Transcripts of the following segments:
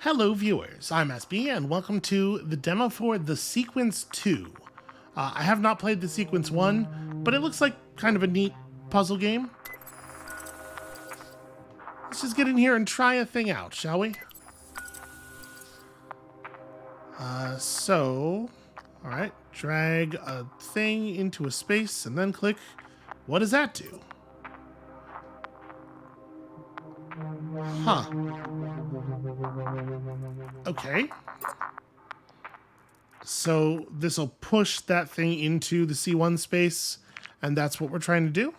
Hello viewers, I'm SB and welcome to the demo for The Sequence 2. I have not played The Sequence 1, but it looks like kind of a neat puzzle game. Let's just get in here and try a thing out, shall we? Alright, drag a thing into a space and then click. What does that do? Huh. Okay. So this will push that thing into the C1 space, and that's what we're trying to do?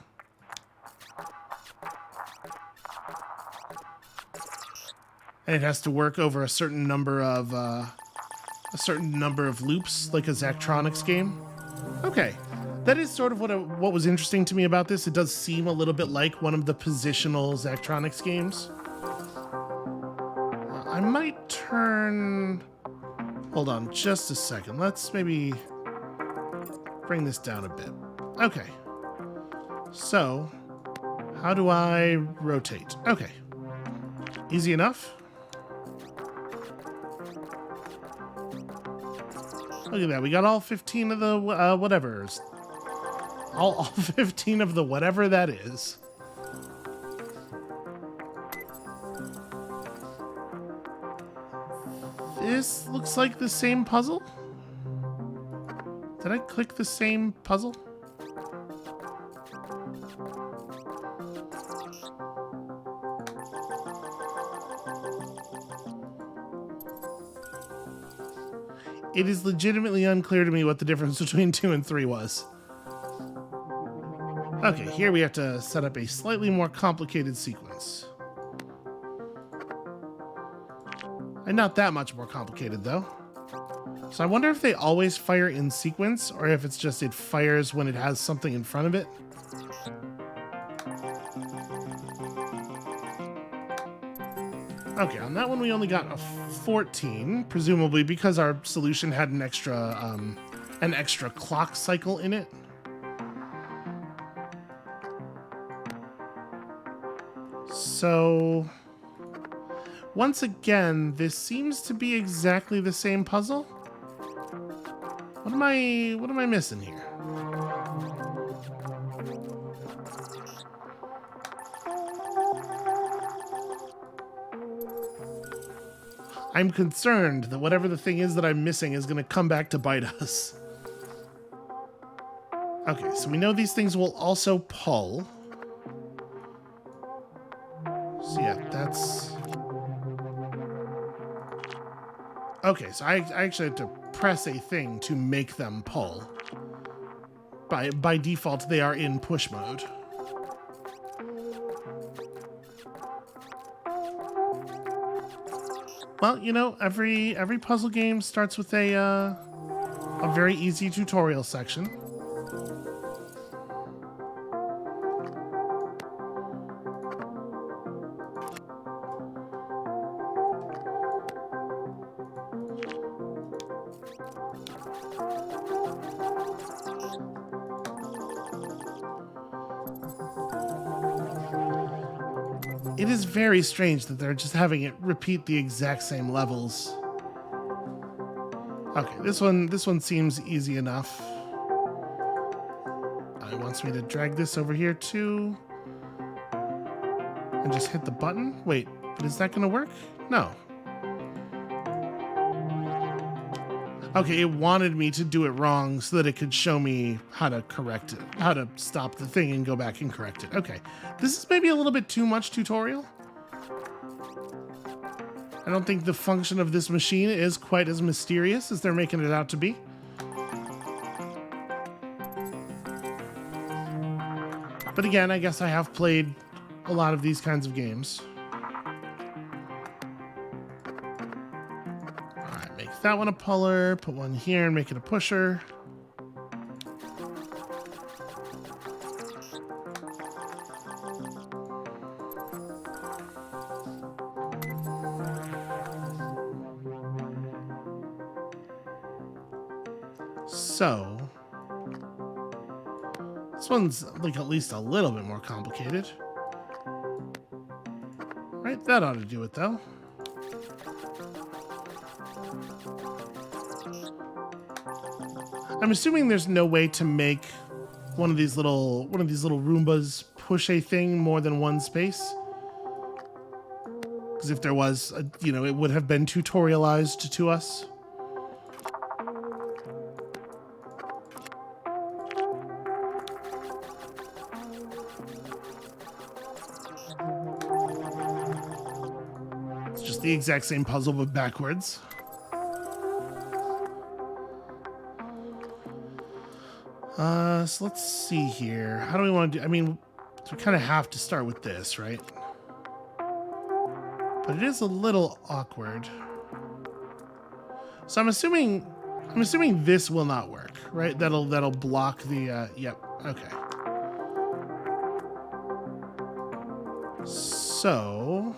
And it has to work over a certain number of loops, like a Zachtronics game. Okay, that is sort of what was interesting to me about this. It does seem a little bit like one of the positional Zachtronics games. I might turn... Hold on just a second. Let's maybe bring this down a bit. Okay. So, how do I rotate? Okay. Easy enough. Look at that. We got all 15 of the whatevers. All 15 of the whatever that is. This looks like the same puzzle. Did I click the same puzzle? It is legitimately unclear to me what the difference between 2 and 3 was. Okay, here we have to set up a slightly more complicated sequence. And not that much more complicated, though. So I wonder if they always fire in sequence, or if it's just it fires when it has something in front of it. Okay, on that one we only got a 14, presumably because our solution had an extra clock cycle in it. So... once again, this seems to be exactly the same puzzle. What am I missing here? I'm concerned that whatever the thing is that I'm missing is going to come back to bite us. Okay, so we know these things will also pull. So yeah, that's... okay, so I actually have to press a thing to make them pull. By default, they are in push mode. Well, you know, every puzzle game starts with a very easy tutorial section. It is very strange that they're just having it repeat the exact same levels. Okay, this one seems easy enough. It wants me to drag this over here too. And just hit the button? Wait, but is that gonna work? No. Okay, it wanted me to do it wrong so that it could show me how to correct it, how to stop the thing and go back and correct it. Okay, this is maybe a little bit too much tutorial. I don't think the function of this machine is quite as mysterious as they're making it out to be. But again, I guess I have played a lot of these kinds of games. That one a puller, put one here and make it a pusher. So, this one's like at least a little bit more complicated. Right, that ought to do it though. I'm assuming there's no way to make one of these little Roombas push a thing more than one space. Because if there was, you know, it would have been tutorialized to us. It's just the exact same puzzle, but backwards. So let's see here. How do we want to do? I mean, we kind of have to start with this, right? But it is a little awkward. So I'm assuming this will not work, right? That'll block the. Yep. Okay. So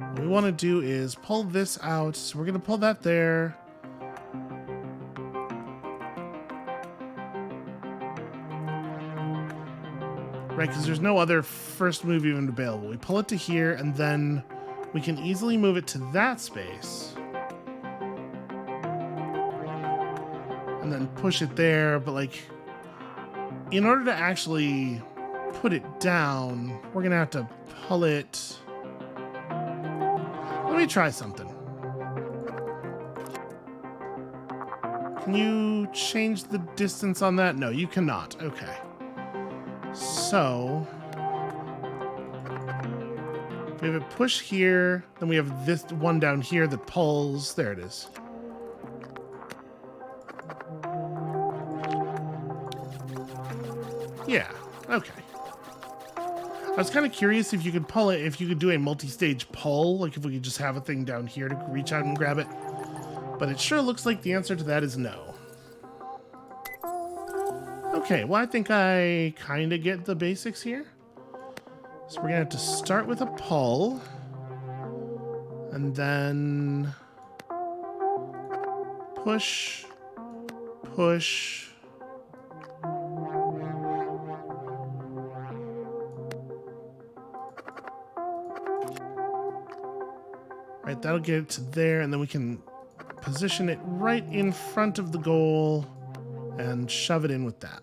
what we want to do is pull this out. So we're gonna pull that there. Right, because there's no other first move even available. We pull it to here, and then we can easily move it to that space. And then push it there, but like, in order to actually put it down, we're gonna have to pull it. Let me try something. Can you change the distance on that? No, you cannot. Okay. So we have a push here, then we have this one down here that pulls. There it is. Yeah, okay. I was kind of curious if you could pull it, if you could do a multi-stage pull, like if we could just have a thing down here to reach out and grab it. But it sure looks like the answer to that is no. Okay, well, I think I kind of get the basics here. So we're going to have to start with a pull. And then push, push. Right, that'll get it to there, and then we can position it right in front of the goal and shove it in with that.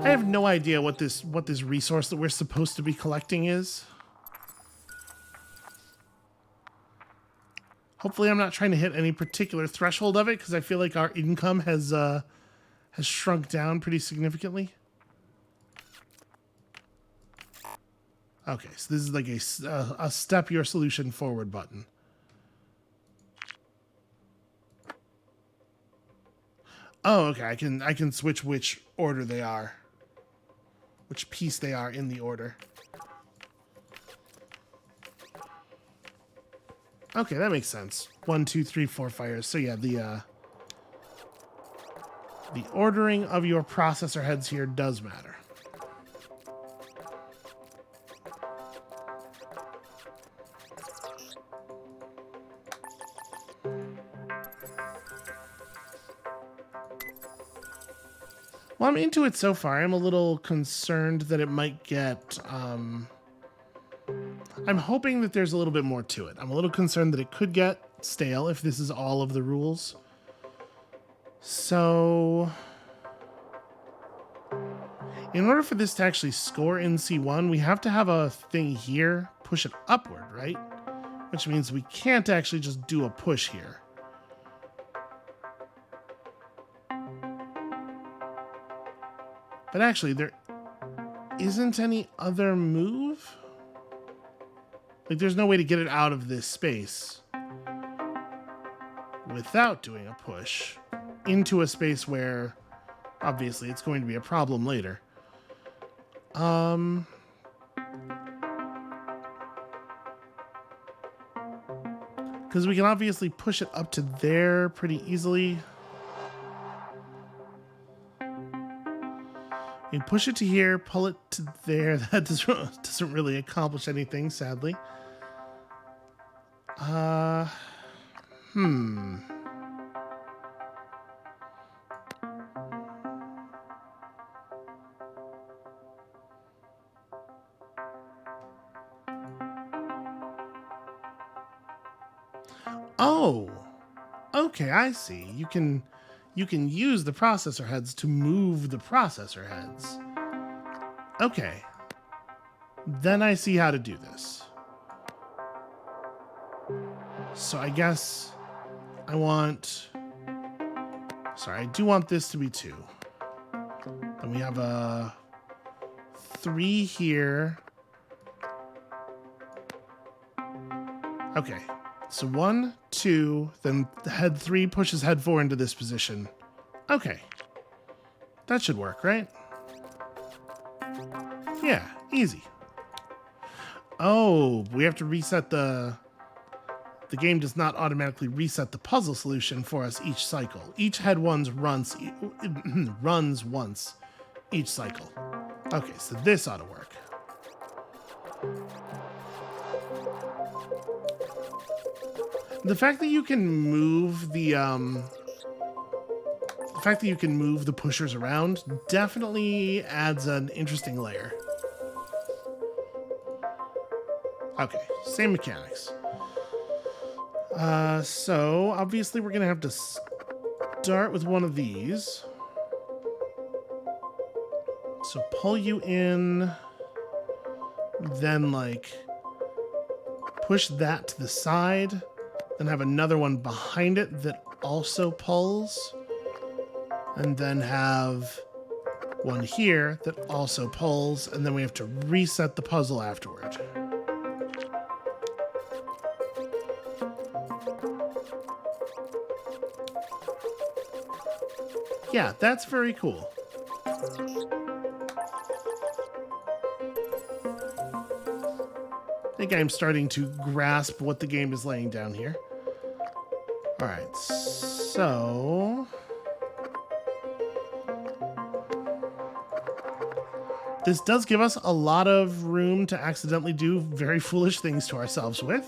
I have no idea what this resource that we're supposed to be collecting is. Hopefully I'm not trying to hit any particular threshold of it, because I feel like our income has shrunk down pretty significantly. Okay, so this is like a step your solution forward button. Oh, okay, I can switch which order they are. Which piece they are in the order. Okay, that makes sense. 1, 2, 3, 4 fires. So yeah, the ordering of your processor heads here does matter. Well, I'm into it so far. I'm a little concerned that it might get... I'm hoping that there's a little bit more to it. I'm a little concerned that it could get stale if this is all of the rules. So... in order for this to actually score in C1, we have to have a thing here push it upward, right? Which means we can't actually just do a push here. But actually, there isn't any other move? Like, there's no way to get it out of this space without doing a push into a space where, obviously, it's going to be a problem later. Because we can obviously push it up to there pretty easily. You push it to here, pull it to there. That doesn't really accomplish anything, sadly. Oh, okay, I see. You can use the processor heads to move the processor heads. Okay. Then I see how to do this. So I guess I want... Sorry, I do want this to be 2. Then we have a 3 here. Okay. So 1, 2, then the head 3 pushes head 4 into this position. Okay. That should work, right? Yeah, easy. Oh, we have to reset the game does not automatically reset the puzzle solution for us each cycle. Each head runs once each cycle. Okay, so this ought to work. The fact that you can move the pushers around definitely adds an interesting layer. Okay, same mechanics. So obviously we're gonna have to start with one of these. So pull you in, then like push that to the side, then have another one behind it that also pulls, and then have one here that also pulls, and then we have to reset the puzzle afterward. Yeah, that's very cool. I think I'm starting to grasp what the game is laying down here. All right, so... This does give us a lot of room to accidentally do very foolish things to ourselves with.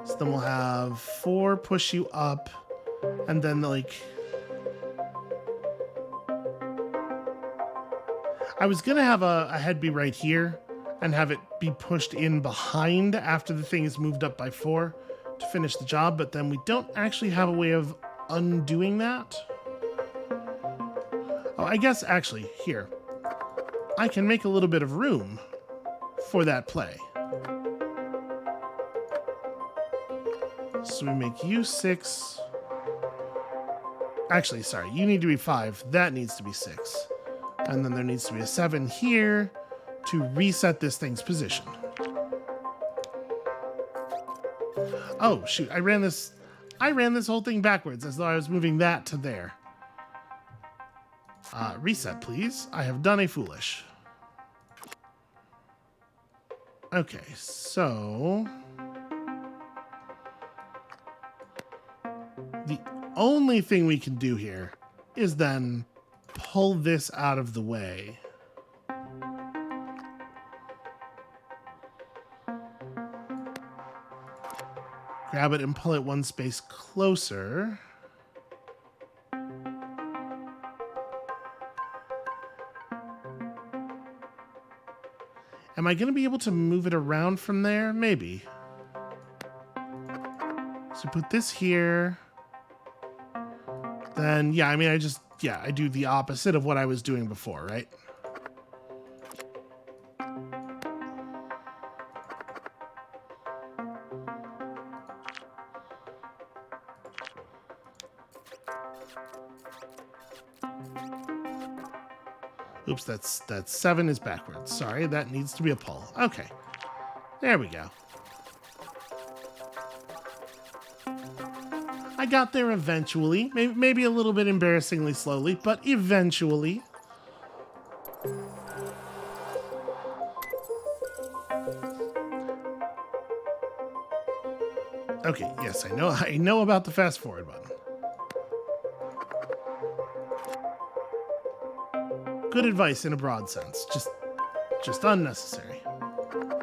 So then we'll have 4 push you up, and then like... I was gonna have a head be right here and have it be pushed in behind after the thing is moved up by 4 to finish the job, but then we don't actually have a way of undoing that. Oh, I guess actually, here. I can make a little bit of room for that play. So we make you 6. Actually, sorry, you need to be 5. That needs to be 6. And then there needs to be a 7 here to reset this thing's position. Oh, shoot, I ran this whole thing backwards as though I was moving that to there. Reset, please. I have done a foolish. Okay, so... The only thing we can do here is then pull this out of the way. Grab it and pull it one space closer. Am I going to be able to move it around from there? Maybe. So put this here. Then, yeah, I mean, I do the opposite of what I was doing before, right? Oops, that's 7 is backwards. Sorry, that needs to be a pull. Okay, there we go. I got there eventually. Maybe a little bit embarrassingly slowly, but eventually. Okay, yes, I know about the fast forward button. Good advice in a broad sense, just unnecessary. All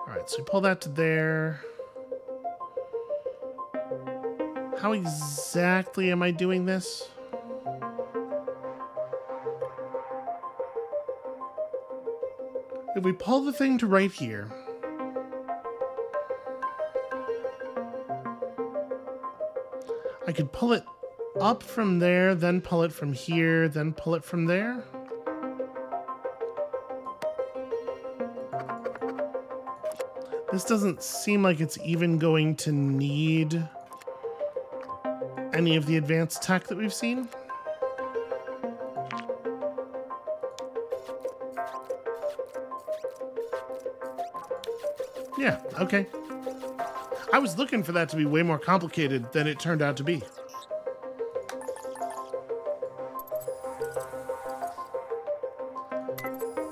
right, so we pull that to there. How exactly am I doing this? If we pull the thing to right here, I could pull it up from there, then pull it from here, then pull it from there. This doesn't seem like it's even going to need any of the advanced tech that we've seen. Yeah, okay. I was looking for that to be way more complicated than it turned out to be.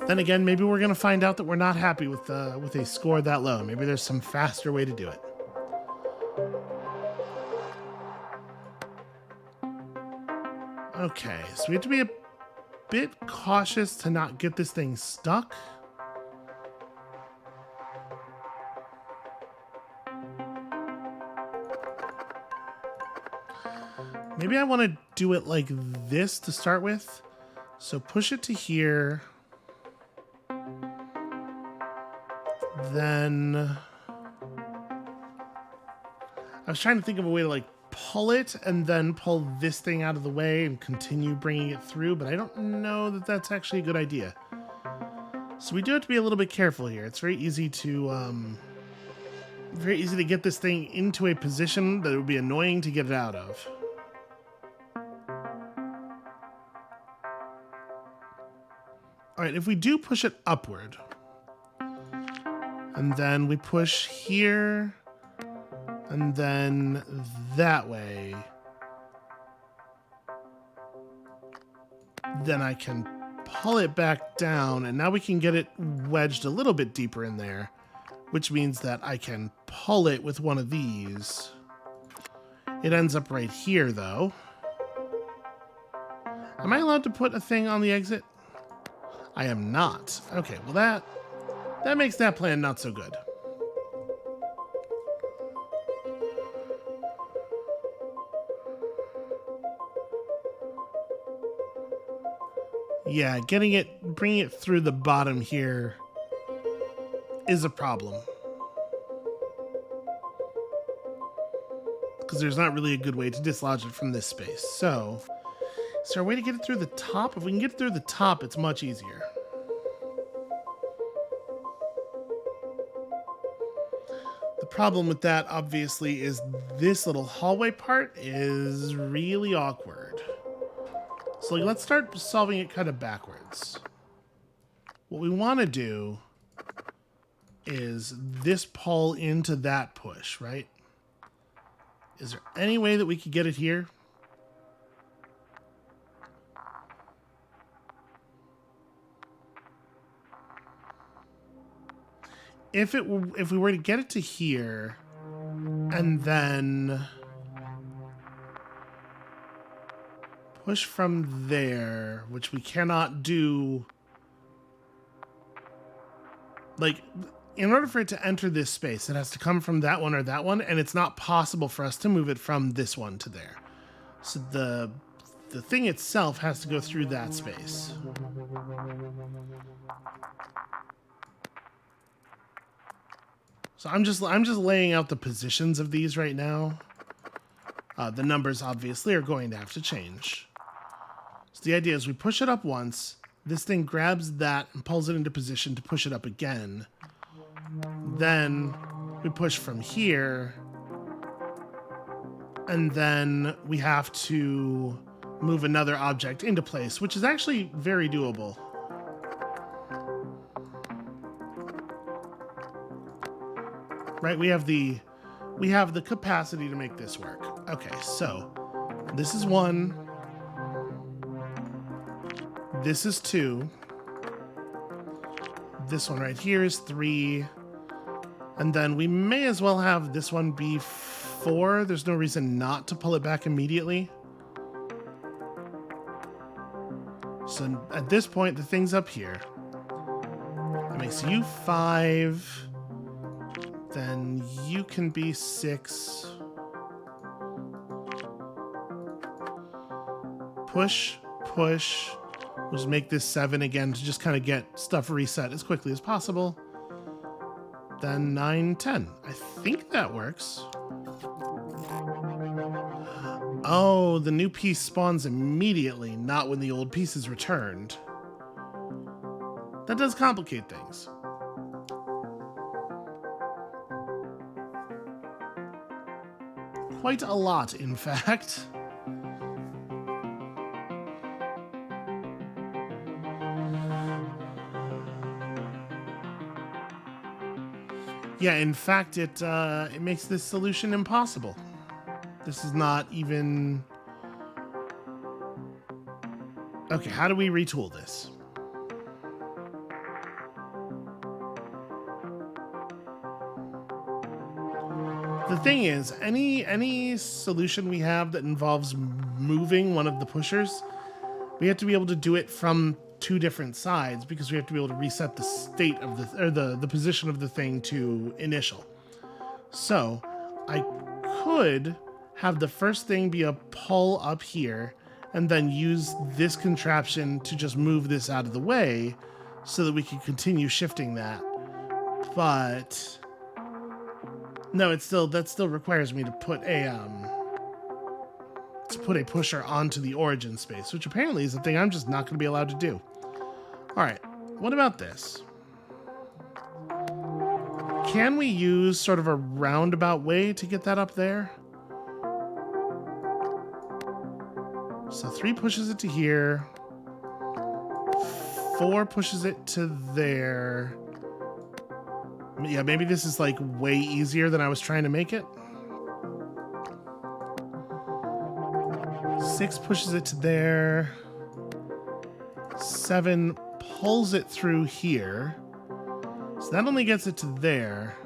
Then again, maybe we're gonna find out that we're not happy with a score that low. Maybe there's some faster way to do it. Okay, so we have to be a bit cautious to not get this thing stuck. Maybe I want to do it like this to start with. So push it to here. Then I was trying to think of a way to like pull it and then pull this thing out of the way and continue bringing it through, but I don't know that that's actually a good idea. So we do have to be a little bit careful here. It's very easy to get this thing into a position that it would be annoying to get it out of. All right, if we do push it upward, and then we push here, and then that way, then I can pull it back down, and now we can get it wedged a little bit deeper in there, which means that I can pull it with one of these. It ends up right here, though. Am I allowed to put a thing on the exit? I am not. Okay, well that makes that plan not so good. Yeah, bringing it through the bottom here is a problem. Because there's not really a good way to dislodge it from this space. So, is there a way to get it through the top? If we can get it through the top, it's much easier. The problem with that, obviously, is this little hallway part is really awkward. So let's start solving it kind of backwards. What we want to do is this pull into that push, right? Is there any way that we could get it here? If we were to get it to here, and then push from there, which we cannot do. Like, in order for it to enter this space, it has to come from that one or that one, and it's not possible for us to move it from this one to there. So the thing itself has to go through that space. So I'm just laying out the positions of these right now. The numbers obviously are going to have to change. So the idea is we push it up once, this thing grabs that and pulls it into position to push it up again. Then we push from here, and then we have to move another object into place, which is actually very doable. Right, we have the capacity to make this work. Okay, so this is 1. This is 2. This one right here is 3. And then we may as well have this one be 4. There's no reason not to pull it back immediately. So at this point, the thing's up here. That makes you 5. Then you can be 6. Push, push. We'll just make this 7 again to just kind of get stuff reset as quickly as possible. Then 9, 10. I think that works. Oh, the new piece spawns immediately, not when the old piece is returned. That does complicate things. Quite a lot, in fact. Yeah, in fact, it makes this solution impossible. This is not even... Okay, how do we retool this? The thing is, any solution we have that involves moving one of the pushers, we have to be able to do it from two different sides because we have to be able to reset the state of the position of the thing to initial. So I could have the first thing be a pull up here and then use this contraption to just move this out of the way so that we can continue shifting that. But no, that still requires me to put a pusher onto the origin space, which apparently is a thing I'm just not going to be allowed to do. All right, what about this? Can we use sort of a roundabout way to get that up there? So 3 pushes it to here. 4 pushes it to there. Yeah, maybe this is like way easier than I was trying to make it. 6 pushes it to there. 7 pulls it through here. So that only gets it to there.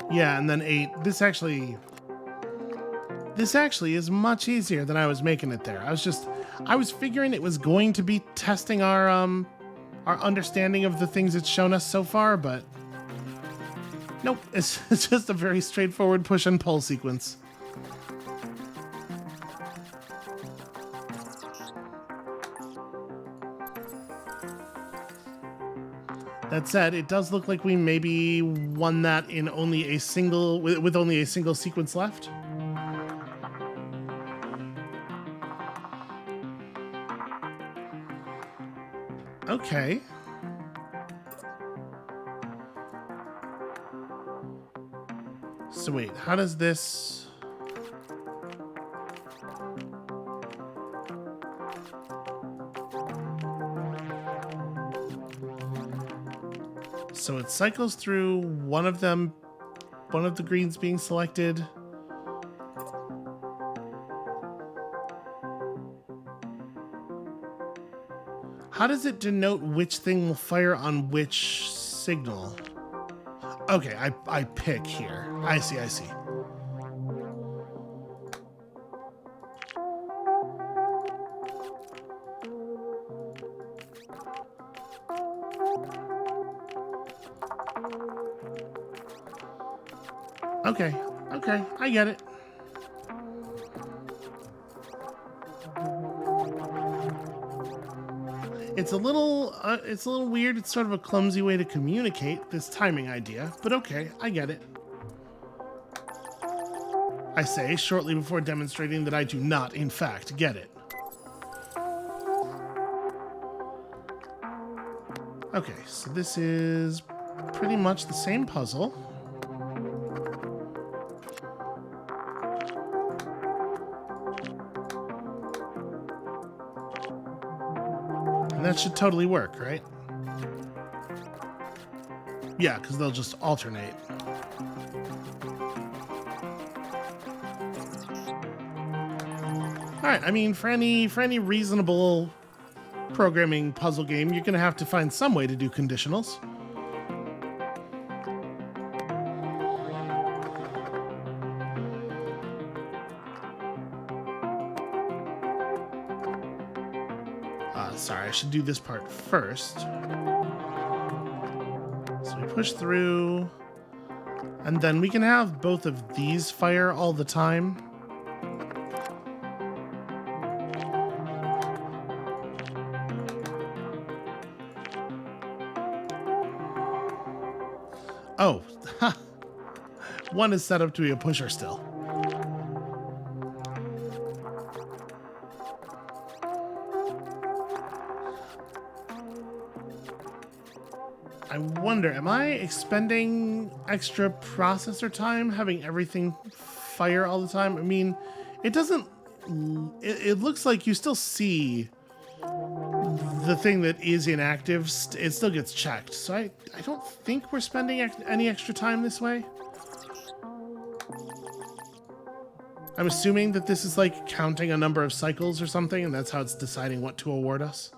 Yeah, and then 8. This actually is much easier than I was making it there. I was figuring it was going to be testing our understanding of the things it's shown us so far, but nope, it's just a very straightforward push and pull sequence. That said, it does look like we maybe won that in only a single, with only a single sequence left. Okay. So wait, how does this... So it cycles through one of the greens being selected. How does it denote which thing will fire on which signal? Okay, I pick here. I see. Okay, I get it. It's a little weird. It's sort of a clumsy way to communicate this timing idea, but okay, I get it. I say shortly before demonstrating that I do not, in fact, get it. Okay, so this is pretty much the same puzzle. And that should totally work, right? Yeah, because they'll just alternate. Alright, I mean, for any reasonable programming puzzle game, you're going to have to find some way to do conditionals. Sorry, I should do this part first. So we push through, and then we can have both of these fire all the time. Oh, one is set up to be a pusher still. I wonder, am I expending extra processor time having everything fire all the time? I mean, it doesn't... It looks like you still see the thing that is inactive. It still gets checked. So I don't think we're spending any extra time this way. I'm assuming that this is like counting a number of cycles or something, and that's how it's deciding what to award us.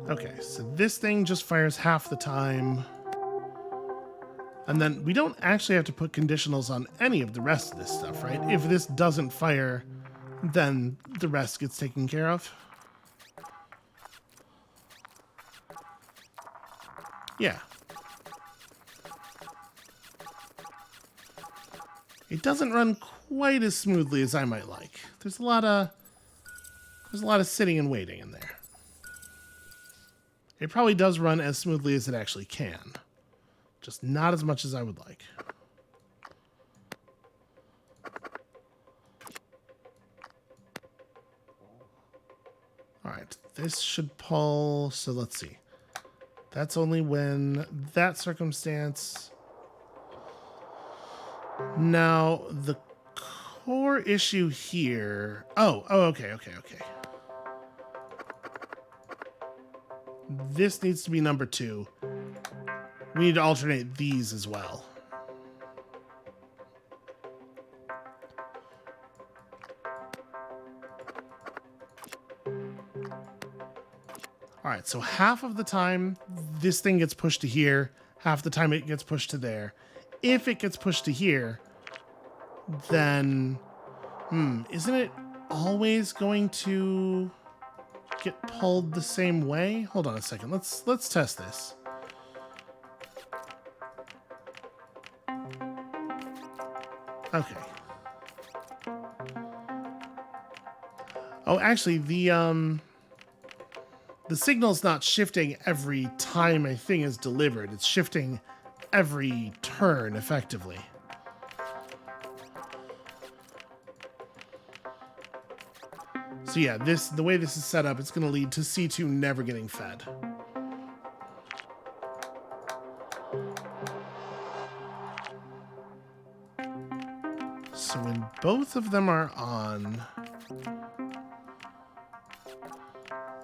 Okay, so this thing just fires half the time. And then we don't actually have to put conditionals on any of the rest of this stuff, right? If this doesn't fire, then the rest gets taken care of. Yeah. It doesn't run quite as smoothly as I might like. There's a lot of sitting and waiting in there. It probably does run as smoothly as it actually can. Just not as much as I would like. All right, this should pull, so let's see. That's only when that circumstance. Now, the core issue here... Oh, okay. This needs to be number 2. We need to alternate these as well. All right, so half of the time, this thing gets pushed to here. Half the time, it gets pushed to there. If it gets pushed to here, then... isn't it always going to get pulled the same way? Hold on a second. Let's test this. Okay. Oh, actually, the signal's not shifting every time a thing is delivered. It's shifting every turn, effectively. So yeah, the way this is set up, it's going to lead to C2 never getting fed. So when both of them are on,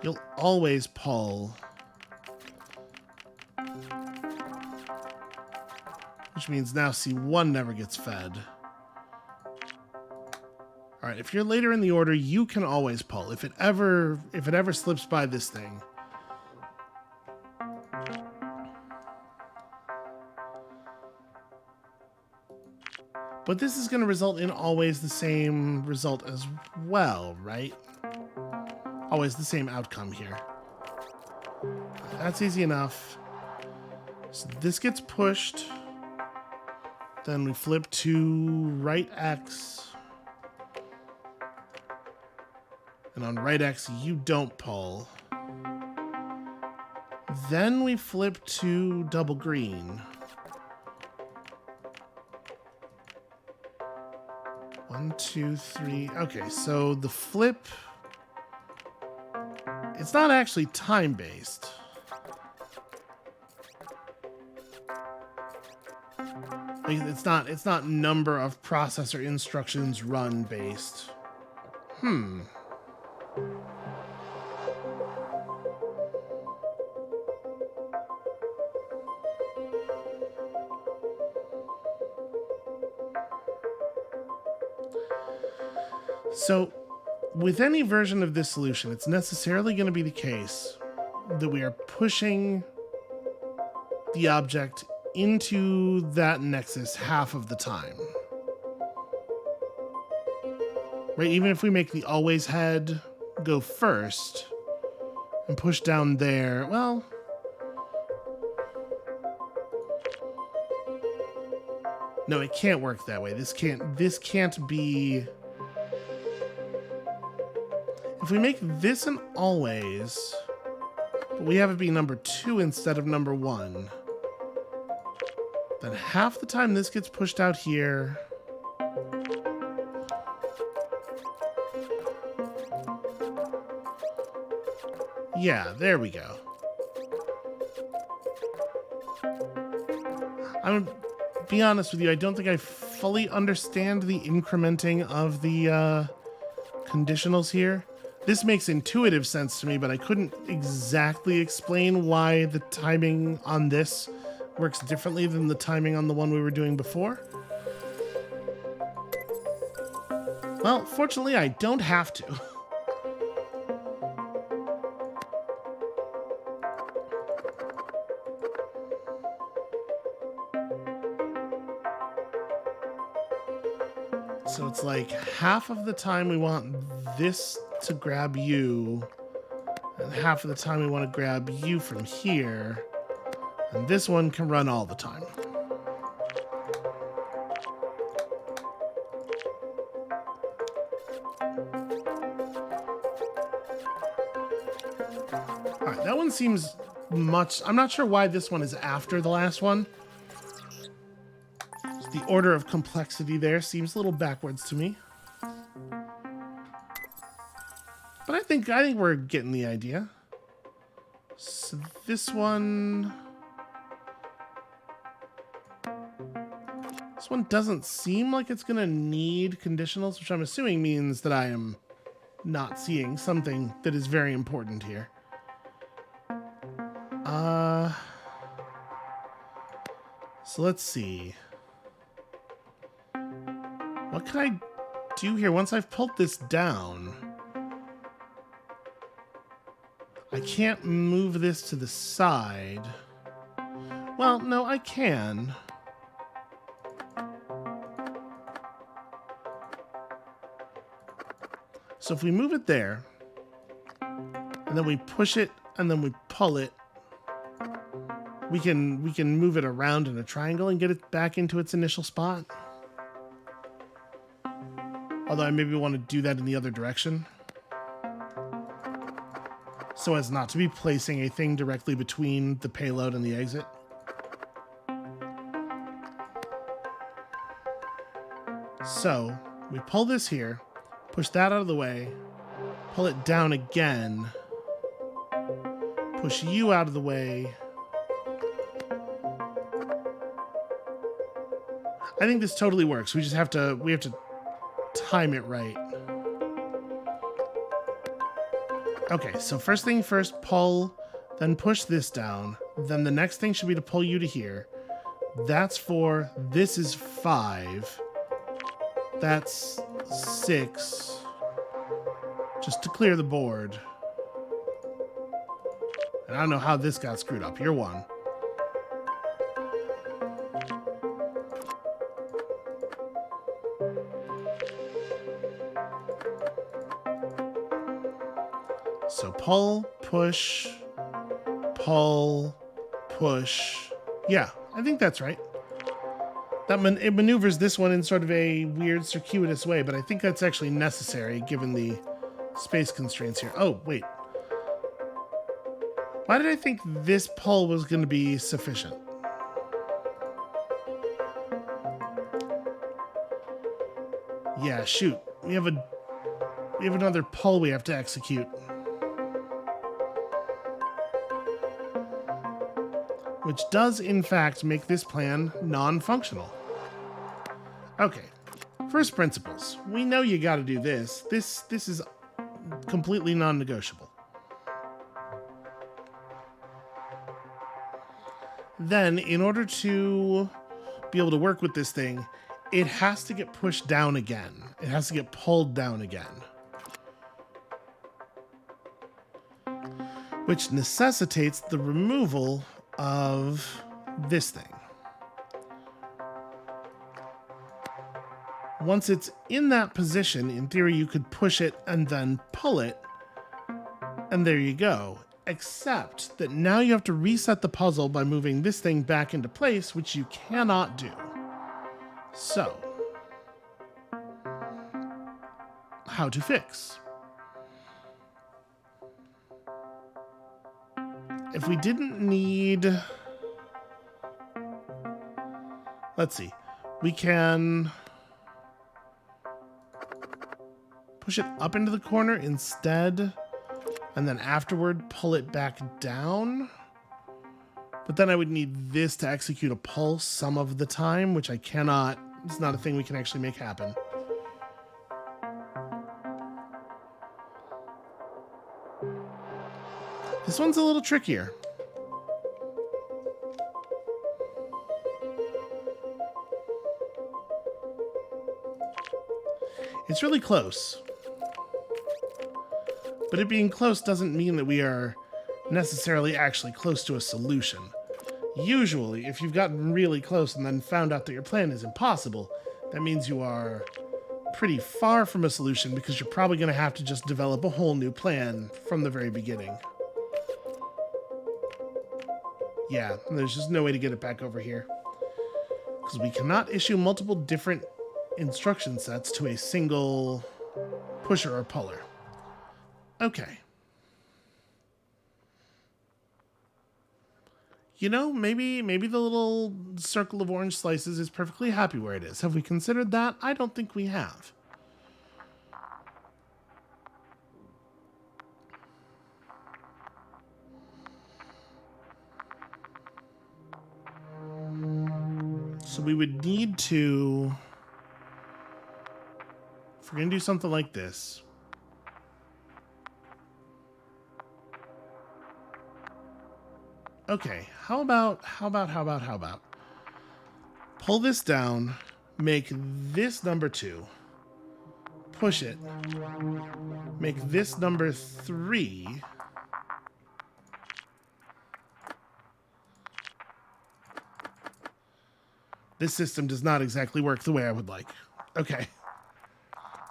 you'll always pull, which means now C1 never gets fed. All right, if you're later in the order, you can always pull. If it ever slips by this thing. But this is going to result in always the same result as well, right? Always the same outcome here. That's easy enough. So this gets pushed. Then we flip to right X. And on right X, you don't pull. Then we flip to double green. 1, 2, 3. Okay, so the flip... It's not actually time-based. It's not number of processor instructions run based. So, with any version of this solution, it's necessarily going to be the case that we are pushing the object into that nexus half of the time. Right? Even if we make the always head go first and push down there, well... No, it can't work that way. This can't be... If we make this an always, but we have it be number 2 instead of number 1, then half the time this gets pushed out here. Yeah, there we go. I'm gonna be honest with you, I don't think I fully understand the incrementing of the conditionals here. This makes intuitive sense to me, but I couldn't exactly explain why the timing on this works differently than the timing on the one we were doing before. Well, fortunately, I don't have to. So it's like half of the time we want this to grab you, and half of the time we want to grab you from here, and this one can run all the time. All right, that one seems much... I'm not sure why this one is after the last one. The order of complexity there seems a little backwards to me. But I think we're getting the idea. So this one doesn't seem like it's gonna need conditionals, which I'm assuming means that I am not seeing something that is very important here. So let's see. What can I do here once I've pulled this down? I can't move this to the side. Well, no, I can. So if we move it there, and then we push it, and then we pull it, we can move it around in a triangle and get it back into its initial spot. Although I maybe want to do that in the other direction, so as not to be placing a thing directly between the payload and the exit. So we pull this here, push that out of the way, pull it down again, push you out of the way. I think this totally works. We have to time it right. Okay, so first thing first, pull, then push this down. Then the next thing should be to pull you to here. That's 4. This is 5. That's 6. Just to clear the board. And I don't know how this got screwed up. You're 1. So pull, push, Yeah, I think that's right. It maneuvers this one in sort of a weird circuitous way, but I think that's actually necessary given the space constraints here. Oh, wait. Why did I think this pull was going to be sufficient? Yeah, shoot. We have another pull we have to execute. Which does, in fact, make this plan non-functional. Okay, first principles. We know you gotta do this. This is completely non-negotiable. Then, in order to be able to work with this thing, it has to get pushed down again. It has to get pulled down again. Which necessitates the removal of this thing. Once it's in that position, in theory, you could push it and then pull it, and there you go. Except that now you have to reset the puzzle by moving this thing back into place, which you cannot do. So, how to fix? If we didn't need... Let's see. We can push it up into the corner instead and then afterward pull it back down. But then I would need this to execute a pulse some of the time, which I cannot. It's not a thing we can actually make happen. This one's a little trickier. It's really close. But it being close doesn't mean that we are necessarily actually close to a solution. Usually, if you've gotten really close and then found out that your plan is impossible, that means you are pretty far from a solution because you're probably going to have to just develop a whole new plan from the very beginning. Yeah, there's just no way to get it back over here. Because we cannot issue multiple different instruction sets to a single pusher or puller. Okay. You know, maybe the little circle of orange slices is perfectly happy where it is. Have we considered that? I don't think we have. So we would need to, if we're going to do something like this, okay, how about pull this down, make this number 2, push it, make this number 3, this system does not exactly work the way I would like. Okay.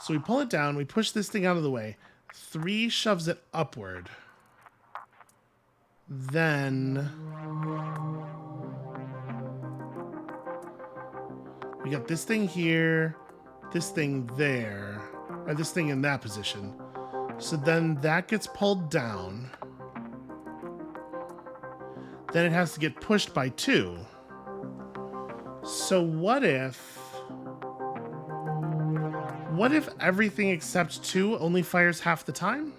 So we pull it down, we push this thing out of the way, 3 shoves it upward. Then we got this thing here, this thing there, or this thing in that position. So then that gets pulled down. Then it has to get pushed by 2. So what if everything except 2 only fires half the time?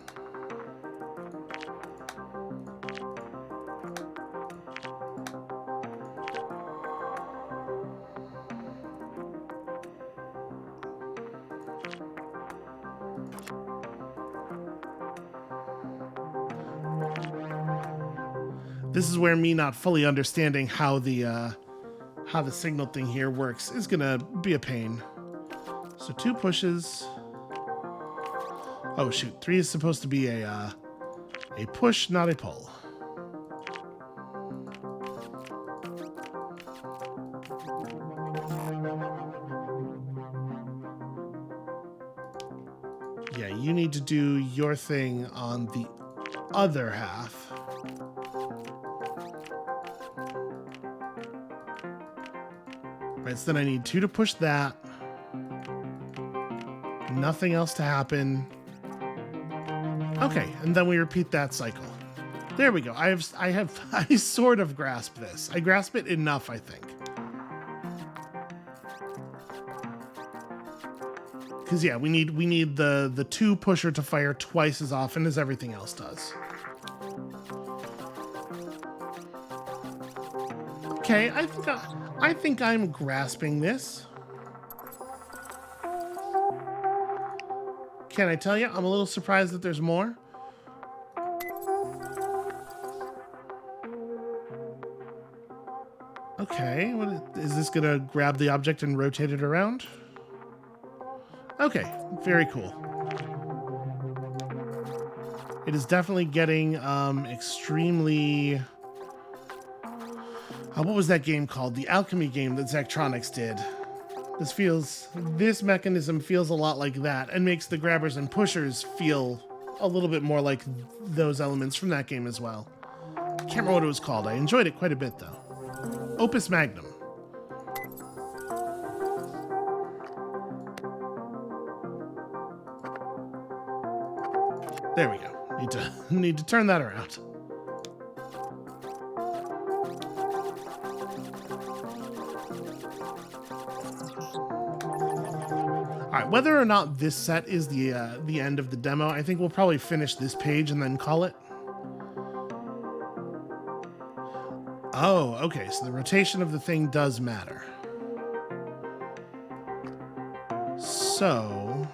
This is where me not fully understanding how the signal thing here works is gonna be a pain. So 2 pushes. Oh shoot, 3 is supposed to be a push, not a pull. Yeah, you need to do your thing on the other half. Right, so then I need 2 to push that. Nothing else to happen. Okay, and then we repeat that cycle. There we go. I sort of grasp this. I grasp it enough, I think. Because yeah, we need the 2 pusher to fire twice as often as everything else does. Okay, I think I'm grasping this. Can I tell you, I'm a little surprised that there's more. Okay, is this gonna grab the object and rotate it around? Okay, very cool. It is definitely getting extremely... what was that game called? The alchemy game that Zachtronics did. This mechanism feels a lot like that and makes the grabbers and pushers feel a little bit more like those elements from that game as well. Can't remember what it was called. I enjoyed it quite a bit though. Opus Magnum. There we go. Need to turn that around. All right, whether or not this set is the end of the demo, I think we'll probably finish this page and then call it. Oh, okay, so the rotation of the thing does matter. So,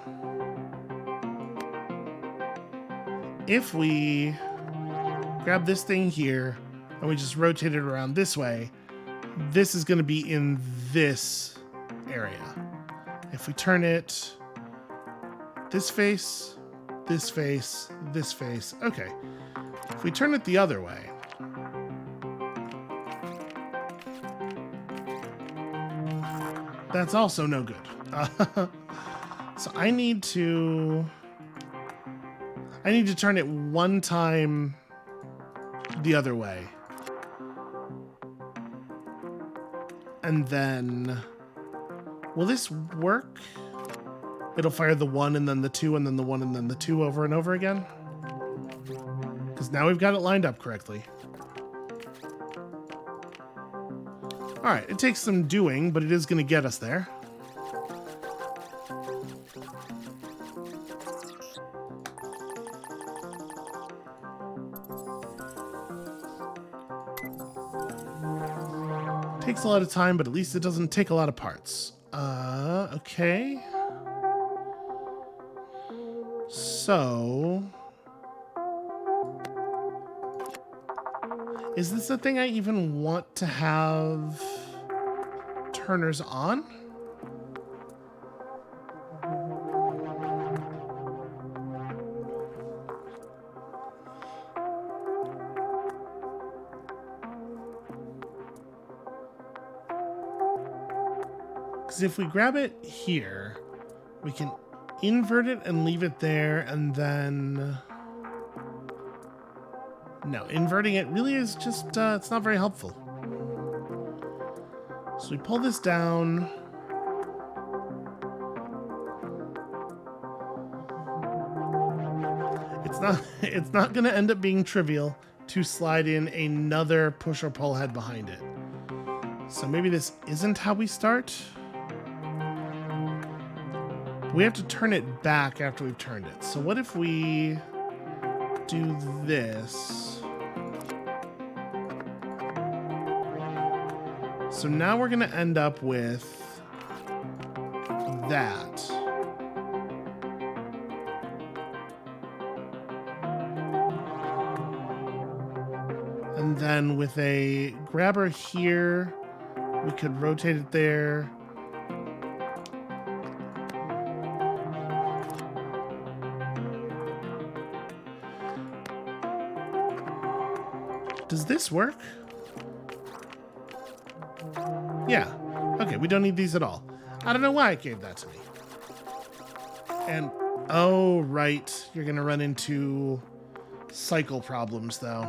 if we grab this thing here and we just rotate it around this way, this is going to be in this area. If we turn it this face, this face, this face, okay. If we turn it the other way, that's also no good. So I need to turn it one time the other way. And then, will this work? It'll fire the 1 and then the 2 and then the 1 and then the 2 over and over again? Because now we've got it lined up correctly. Alright, it takes some doing, but it is going to get us there. Takes a lot of time, but at least it doesn't take a lot of parts. Okay. So, is this a thing I even want to have turners on? Because if we grab it here, we can invert it and leave it there, and then... No, inverting it really is just, it's not very helpful. So we pull this down. It's not going to end up being trivial to slide in another push or pull head behind it. So maybe this isn't how we start. We have to turn it back after we've turned it. So what if we do this? So now we're going to end up with that. And then with a grabber here, we could rotate it there. Does this work? Yeah. Okay, we don't need these at all. I don't know why it gave that to me. And, oh, right. You're going to run into cycle problems, though.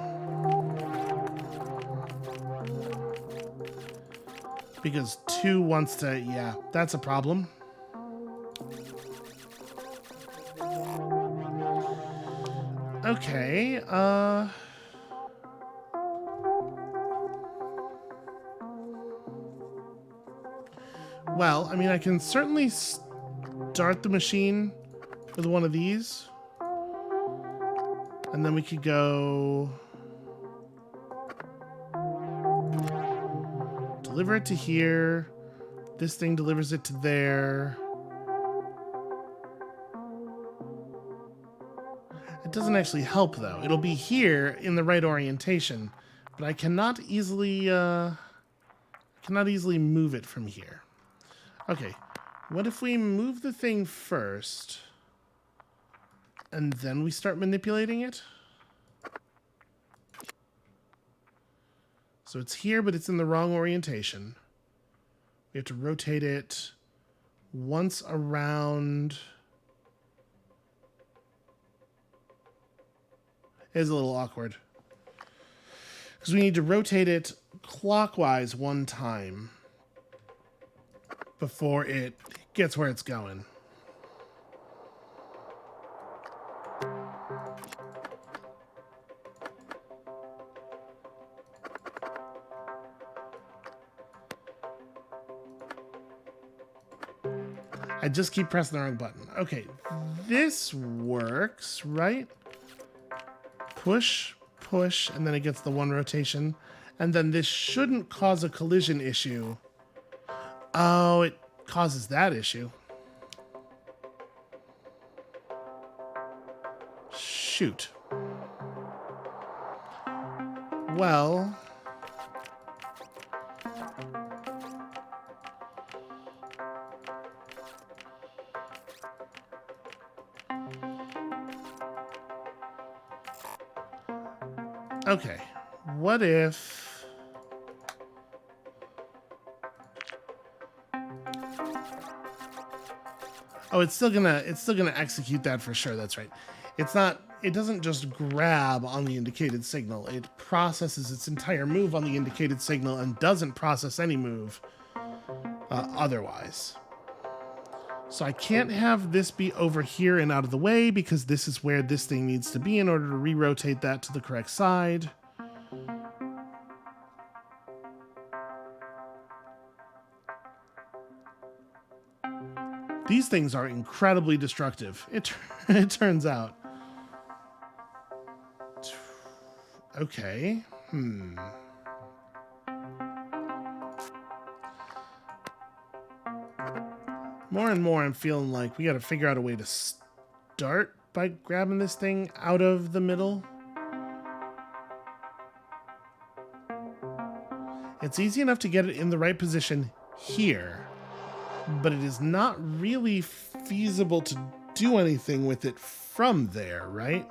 Because 2 wants to, yeah, that's a problem. Okay, well, I mean, I can certainly start the machine with one of these. And then we could go... deliver it to here. This thing delivers it to there. It doesn't actually help, though. It'll be here in the right orientation, but I cannot easily move it from here. Okay, what if we move the thing first, and then we start manipulating it? So it's here, but it's in the wrong orientation. We have to rotate it once around. It is a little awkward, because we need to rotate it clockwise one time before it gets where it's going. I just keep pressing the wrong button. Okay, this works, right? Push, push, and then it gets the one rotation. And then this shouldn't cause a collision issue. Oh, it causes that issue. Shoot. Well... Okay, what if... Oh, it's still gonna execute that for sure, that's right. It doesn't just grab on the indicated signal, it processes its entire move on the indicated signal and doesn't process any move otherwise. So I can't have this be over here and out of the way because this is where this thing needs to be in order to re-rotate that to the correct side. These things are incredibly destructive, it turns out. Okay, More and more I'm feeling like we gotta figure out a way to start by grabbing this thing out of the middle. It's easy enough to get it in the right position here, but it is not really feasible to do anything with it from there, right?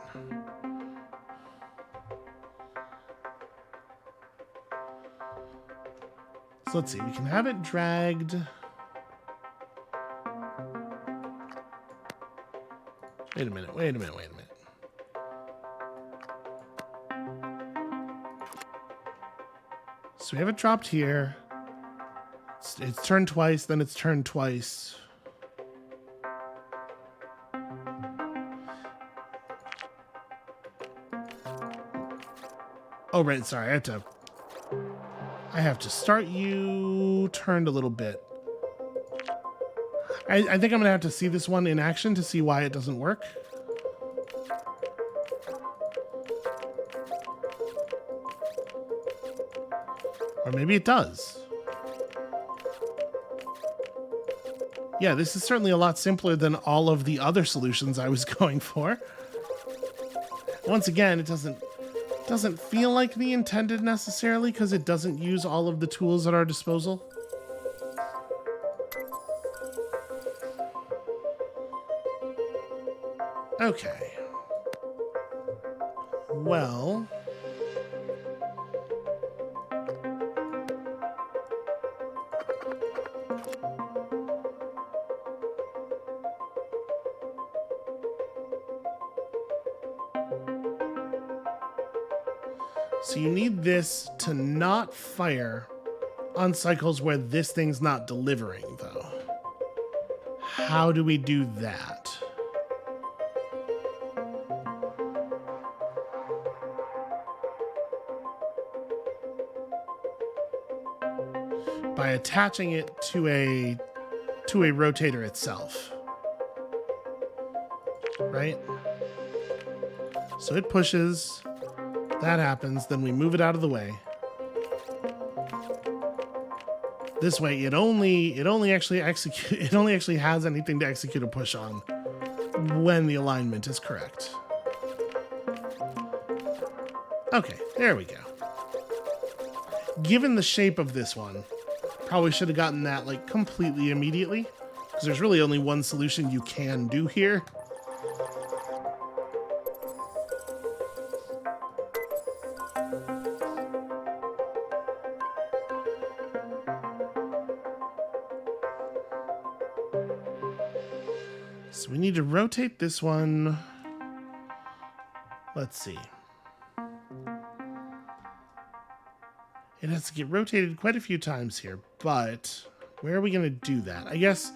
So let's see, we can have it dragged. Wait a minute. So we have it dropped here. It's turned twice, then it's turned twice. Oh, right, sorry, I have to start you turned a little bit. I think I'm gonna have to see this one in action to see why it doesn't work. Or maybe it does. Yeah, this is certainly a lot simpler than all of the other solutions I was going for. Once again, it doesn't feel like the intended necessarily because it doesn't use all of the tools at our disposal. Okay. Well... So you need this to not fire on cycles where this thing's not delivering, though. How do we do that? By attaching it to a rotator itself. Right? So it pushes, that happens, then we move it out of the way. This way it only actually has anything to execute a push on when the alignment is correct. Okay, there we go. Given the shape of this one, probably should have gotten that like completely immediately, because there's really only one solution you can do here. So we need to rotate this one. Let's see. It has to get rotated quite a few times here, but where are we going to do that? I guess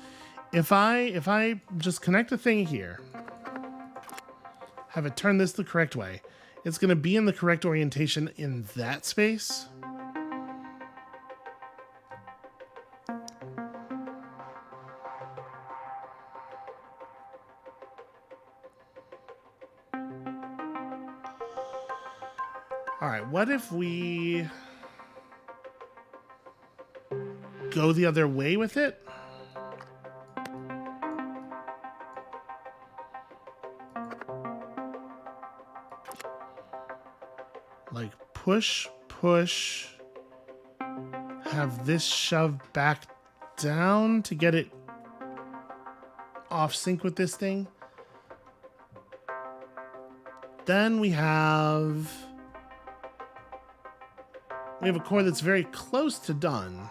if I just connect a thing here, have it turn this the correct way, it's going to be in the correct orientation in that space. All right, what if we go the other way with it? Like push, push, have this shoved back down to get it off sync with this thing. Then we have a core that's very close to done.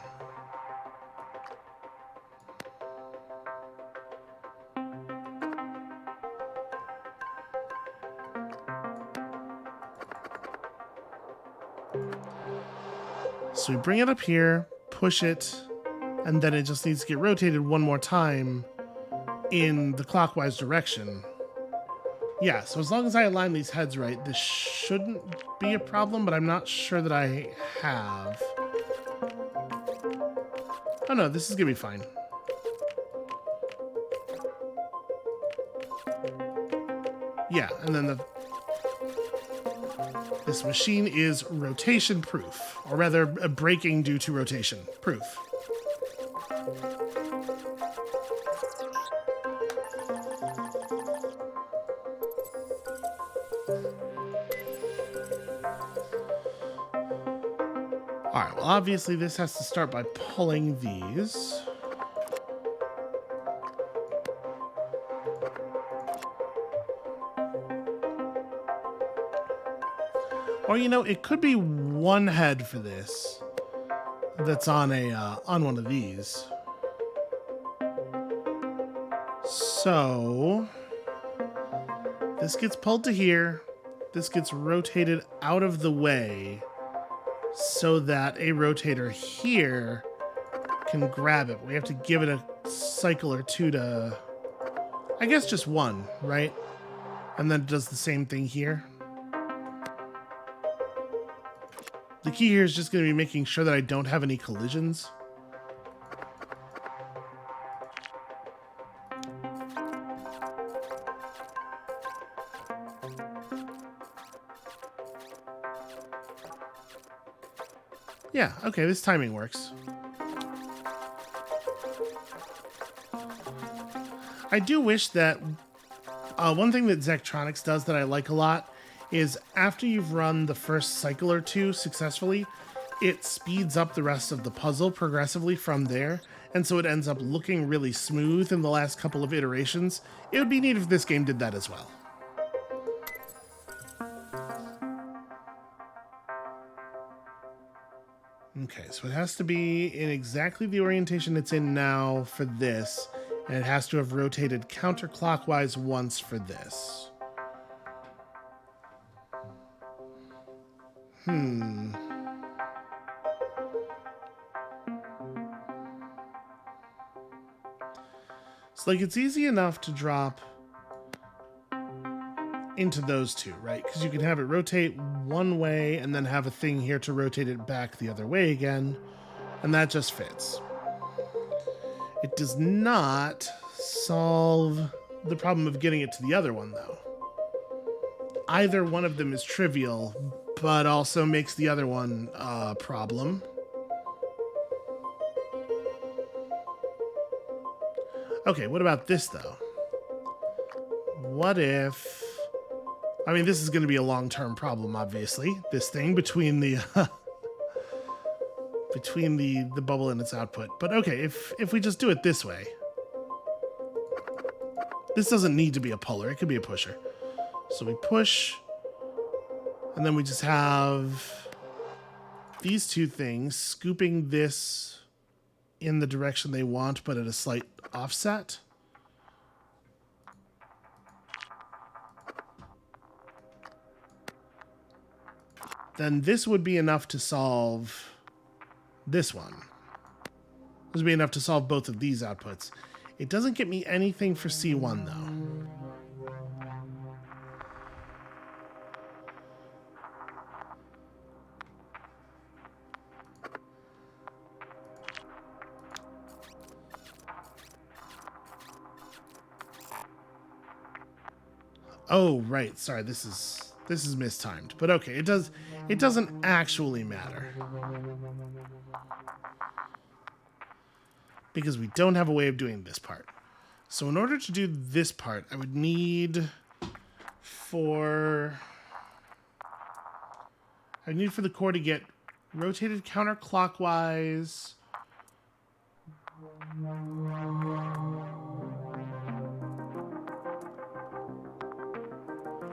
So we bring it up here, push it, and then it just needs to get rotated one more time in the clockwise direction. Yeah, so as long as I align these heads right, this shouldn't be a problem, but I'm not sure that I have. Oh no, this is gonna be fine. Yeah, and then this machine is rotation proof, or rather breaking due to rotation proof. All right, well, obviously this has to start by pulling these. Or, you know, it could be one head for this that's on on one of these. So this gets pulled to here. This gets rotated out of the way so that a rotator here can grab it. We have to give it a cycle or two to, I guess just one, right? And then it does the same thing here. The key here is just going to be making sure that I don't have any collisions. Yeah, okay, this timing works. I do wish that one thing that Zectronics does that I like a lot is after you've run the first cycle or two successfully, it speeds up the rest of the puzzle progressively from there, and so it ends up looking really smooth in the last couple of iterations. It would be neat if this game did that as well. Okay, so it has to be in exactly the orientation it's in now for this, and it has to have rotated counterclockwise once for this. So, like, it's easy enough to drop into those two, right? Because you can have it rotate one way and then have a thing here to rotate it back the other way again, and that just fits. It does not solve the problem of getting it to the other one, though. Either one of them is trivial, but also makes the other one a problem. Okay, what about this, though? What if... I mean, this is going to be a long-term problem, obviously. This thing between the... between the bubble and its output. But okay, if we just do it this way... This doesn't need to be a puller. It could be a pusher. So we push... And then we just have these two things scooping this in the direction they want, but at a slight offset. Then this would be enough to solve this one. This would be enough to solve both of these outputs. It doesn't get me anything for C1, though. Oh, right. Sorry, this is mistimed. But okay, it it doesn't actually matter. Because we don't have a way of doing this part. So in order to do this part, I would need for the core to get rotated counterclockwise.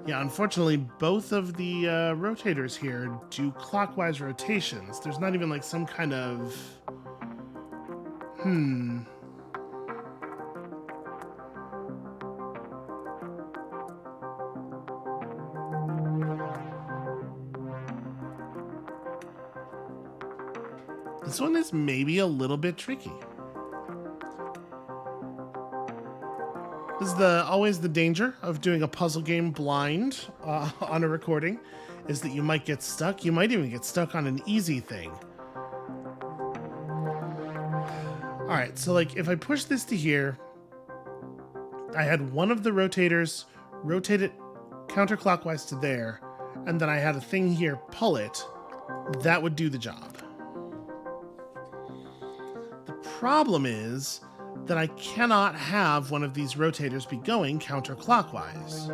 Yeah, unfortunately, both of the rotators here do clockwise rotations. There's not even like some kind of... This one is maybe a little bit tricky. This is always the danger of doing a puzzle game blind on a recording, is that you might get stuck. You might even get stuck on an easy thing. All right, so like if I push this to here, I had one of the rotators rotate it counterclockwise to there, and then I had a thing here pull it. That would do the job. The problem is that I cannot have one of these rotators be going counterclockwise.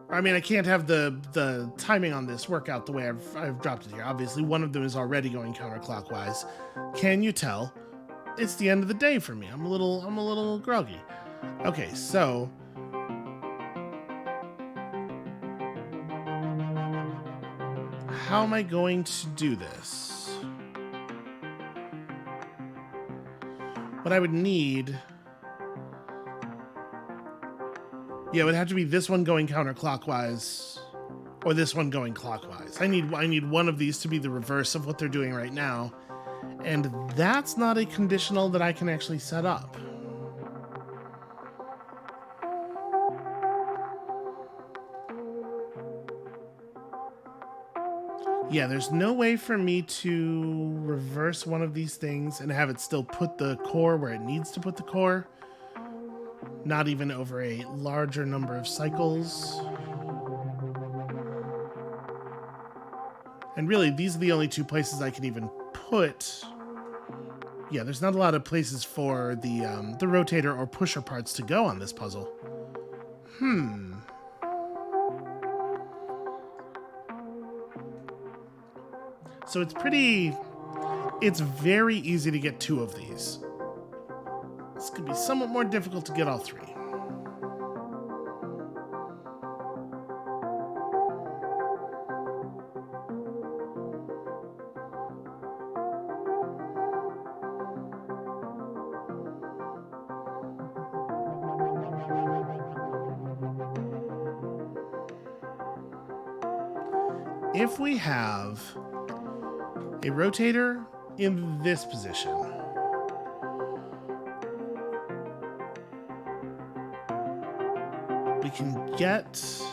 I mean, I can't have the timing on this work out the way I've dropped it here. Obviously, one of them is already going counterclockwise. Can you tell? It's the end of the day for me. I'm a little groggy. Okay, so how am I going to do this? What I would need... Yeah, it would have to be this one going counterclockwise or this one going clockwise. I need one of these to be the reverse of what they're doing right now. And that's not a conditional that I can actually set up. Yeah, there's no way for me to reverse one of these things and have it still put the core where it needs to put the core. Not even over a larger number of cycles. And really, these are the only two places I can even put... Yeah, there's not a lot of places for the rotator or pusher parts to go on this puzzle. So it's very easy to get two of these. This could be somewhat more difficult to get all three. If we have a rotator in this position, we can get so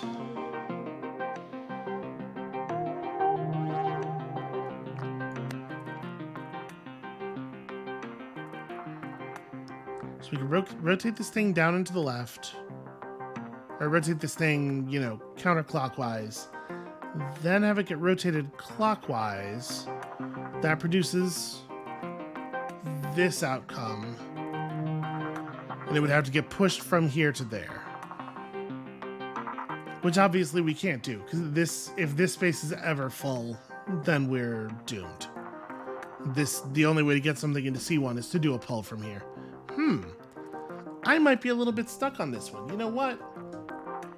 we can rotate this thing down and to the left, or rotate this thing, you know, counterclockwise, then have it get rotated clockwise. That produces this outcome, and it would have to get pushed from here to there. Which obviously we can't do, because if this space is ever full, then we're doomed. The only way to get something into C1 is to do a pull from here. I might be a little bit stuck on this one. You know what?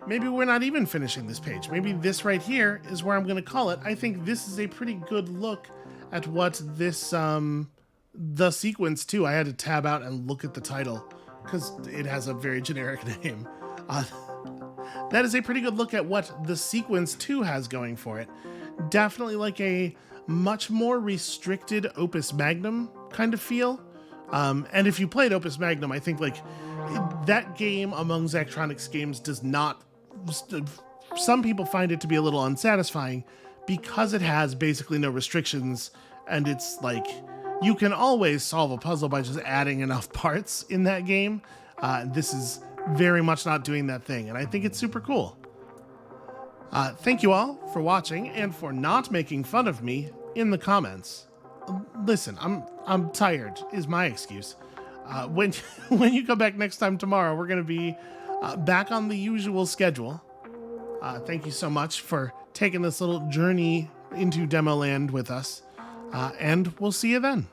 Maybe we're not even finishing this page. Maybe this right here is where I'm going to call it. I think this is a pretty good look at what this, the sequence too. I had to tab out and look at the title because it has a very generic name. That is a pretty good look at what the sequence 2 has going for it. Definitely like a much more restricted Opus Magnum kind of feel. And if you played Opus Magnum, I think like that game among Zachtronics games does not... Some people find it to be a little unsatisfying because it has basically no restrictions, and it's like you can always solve a puzzle by just adding enough parts in that game. This is very much not doing that thing, and I think it's super cool. Thank you all for watching and for not making fun of me in the comments. Listen, I'm tired is my excuse. When when you come back next time tomorrow, we're going to be back on the usual schedule. Thank you so much for taking this little journey into Demoland with us, and we'll see you then.